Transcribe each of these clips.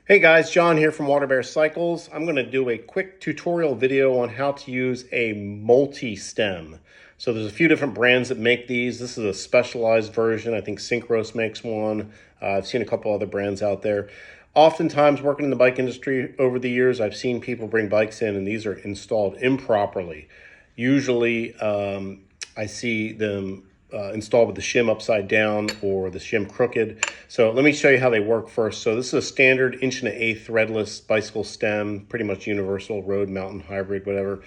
Hey guys, John here from Water Bear Cycles. I'm going to do a quick tutorial video on how to use a multi-stem. So there's a few different brands that make these. This is a specialized version. I think Synchros makes one. I've seen a couple other brands out there. Oftentimes working in the bike industry over the years, I've seen people bring bikes in and these are installed improperly. Usually I see them installed with the shim upside down or the shim crooked. So let me show you how they work first. So this is a standard 1.1/8" threadless bicycle stem, pretty much universal road, mountain, hybrid, whatever.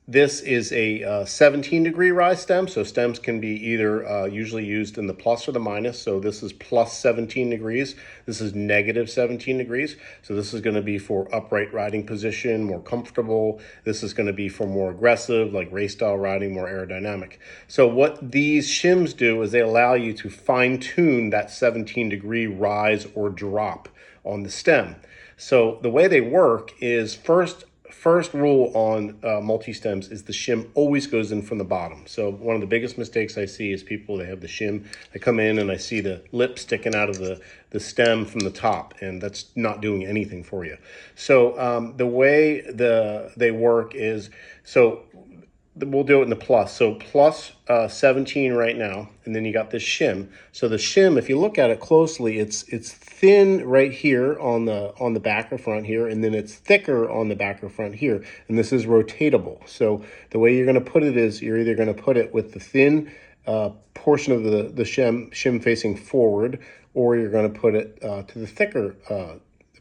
This is a 17-degree rise stem. So stems can be either usually used in the plus or the minus. So this is plus 17 degrees. This is negative 17 degrees. So this is going to be for upright riding position, more comfortable. This is going to be for more aggressive, like race style riding, more aerodynamic. So what these shims do is they allow you to fine tune that 17-degree rise or drop on the stem. So the way they work is first rule on multi-stems is the shim always goes in from the bottom. So one of the biggest mistakes I see is people, they have the shim, they come in and I see the lip sticking out of the stem from the top, and that's not doing anything for you. So the way they work is, so we'll do it in the plus. So plus 17 right now, and then you got this shim. So the shim, if you look at it closely, it's thin right here on the back or front here, and then it's thicker on the back or front here, and this is rotatable. So the way you're going to put it is you're either going to put it with the thin portion of the shim facing forward, or you're going to put it to the thicker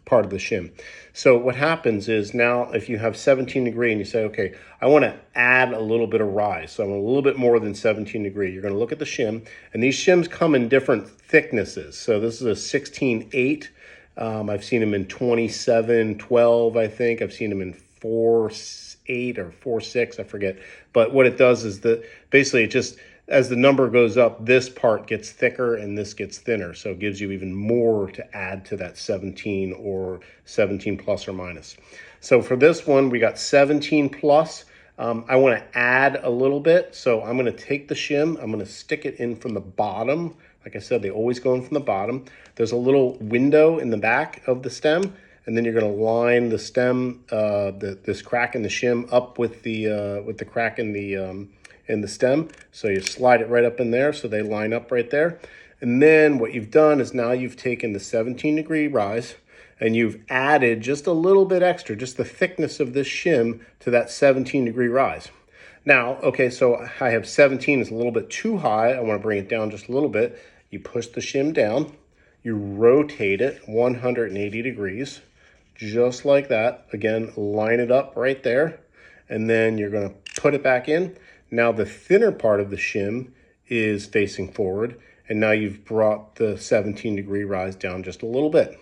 part of the shim. So what happens is now if you have 17 degree and you say, okay, I want to add a little bit of rise, so I want a little bit more than 17 degree, you're going to look at the shim, and these shims come in different thicknesses. So this is a 16/8. I've seen them in 27/12, I think. I've seen them in 4/8 or 4/6, I forget. But what it does is that basically it just, as the number goes up, this part gets thicker and this gets thinner. So it gives you even more to add to that 17 or 17 plus or minus. So for this one, we got 17 plus. I want to add a little bit. So I'm going to take the shim, I'm going to stick it in from the bottom. Like I said, they always go in from the bottom. There's a little window in the back of the stem, and then you're going to line the stem, this crack in the shim up with the crack in the stem. So you slide it right up in there so they line up right there. And then what you've done is now you've taken the 17-degree rise and you've added just a little bit extra, just the thickness of this shim to that 17-degree rise. Now, okay, so I have 17 is a little bit too high. I want to bring it down just a little bit. You push the shim down, you rotate it 180 degrees, just like that. Again, line it up right there, and then you're going to put it back in. Now the thinner part of the shim is facing forward, and now you've brought the 17-degree rise down just a little bit.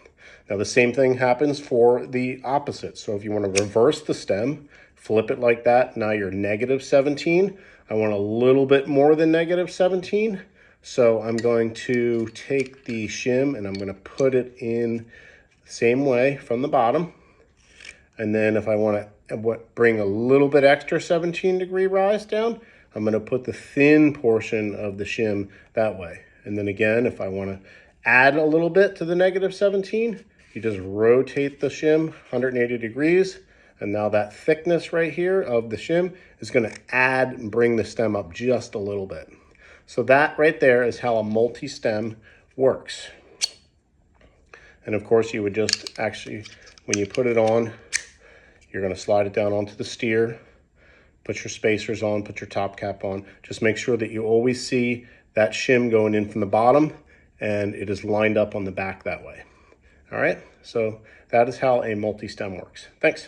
Now the same thing happens for the opposite. So if you want to reverse the stem, flip it like that. Now you're negative 17. I want a little bit more than negative 17. So I'm going to take the shim and I'm going to put it in the same way from the bottom. And then if I want to bring a little bit extra 17-degree rise down, I'm going to put the thin portion of the shim that way. And then again, if I want to add a little bit to the negative 17, you just rotate the shim 180 degrees. And now that thickness right here of the shim is going to add and bring the stem up just a little bit. So that right there is how a multi-stem works. And of course, you would just actually, when you put it on, you're going to slide it down onto the steer, put your spacers on, put your top cap on. Just make sure that you always see that shim going in from the bottom and it is lined up on the back that way. All right, so that is how a multi-stem works. Thanks.